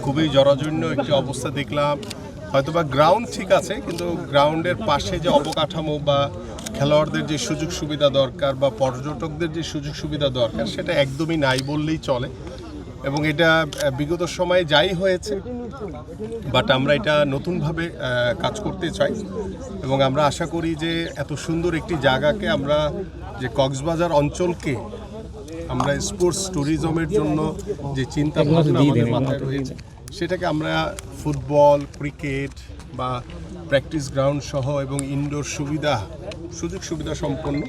খুবই জরাজীর্ণ একটি অবস্থা দেখলাম। হয়তোবা গ্রাউন্ড ঠিক আছে, কিন্তু গ্রাউন্ডের পাশে যে অবকাঠামো বা খেলোয়াড়দের যে সুযোগ সুবিধা দরকার বা পর্যটকদের যে সুযোগ সুবিধা দরকার সেটা একদমই নাই বললেই চলে। এবং এটা বিগত সময়ে যাই হয়েছে, বাট আমরা এটা নতুনভাবে কাজ করতে চাই এবং আমরা আশা করি যে এত সুন্দর একটি জায়গাকে আমরা যে কক্সবাজার অঞ্চলকে আমরা স্পোর্টস ট্যুরিজমের জন্য যে চিন্তা ভাবনা আমাদের মাথায় রয়েছে সেটাকে আমরা ফুটবল, ক্রিকেট বা প্র্যাকটিস গ্রাউন্ড সহ এবং ইনডোর সুযোগ সুবিধা সম্পন্ন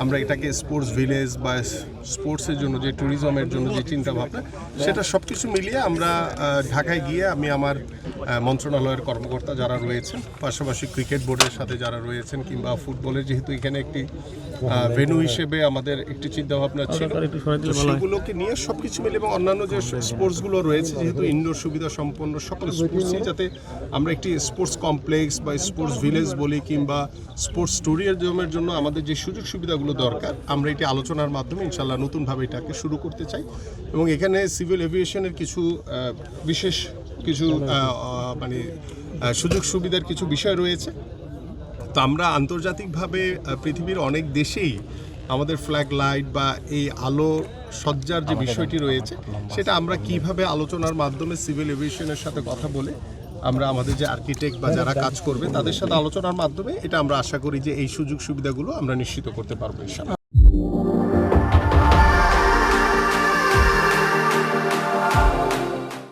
আমরা এটাকে স্পোর্টস ভিলেজ বা স্পোর্টসের জন্য যে ট্যুরিজমের জন্য যে চিন্তা ভাবনা সেটা সব কিছু মিলিয়ে আমরা ঢাকায় গিয়ে আমি আমার মন্ত্রণালয়ের কর্মকর্তা যারা রয়েছেন, পাশাপাশি ক্রিকেট বোর্ডের সাথে যারা রয়েছেন, কিংবা ফুটবলের যেহেতু এখানে একটি ভেন্যু হিসেবে আমাদের একটি চিন্তাভাবনা ছিল, সেগুলোকে নিয়ে সব কিছু মিলে এবং অন্যান্য যে স্পোর্টসগুলো রয়েছে যেহেতু ইনডোর সুবিধা সম্পন্ন সকল স্পোর্টসই যাতে আমরা একটি স্পোর্টস কমপ্লেক্স বা স্পোর্টস ভিলেজ বলি কিংবা স্পোর্টস ট্যুরিজমের জন্য আমাদের যে সুযোগ সুবিধাগুলো দরকার আমরা এটি আলোচনার মাধ্যমে ইনশাল্লাহ নতুনভাবে এটাকে শুরু করতে চাই। এবং এখানে সিভিল এভিয়েশনের কিছু বিশেষ কিছু মানে সুযোগ সুবিধার কিছু বিষয় রয়েছে। তো আমরা আন্তর্জাতিকভাবে পৃথিবীর অনেক দেশেই আমাদের ফ্ল্যাগ লাইট বা এই আলো সজ্জার যে বিষয়টি রয়েছে সেটা আমরা কিভাবে আলোচনার মাধ্যমে সিভিল এভিয়েশনের সাথে কথা বলে আমরা আমাদের যে আর্কিটেক্ট বা যারা কাজ করবে তাদের সাথে আলোচনার মাধ্যমে এটা আমরা আশা করি যে এই সুযোগ সুবিধাগুলো আমরা নিশ্চিত করতে পারবো ইনশাআল্লাহ।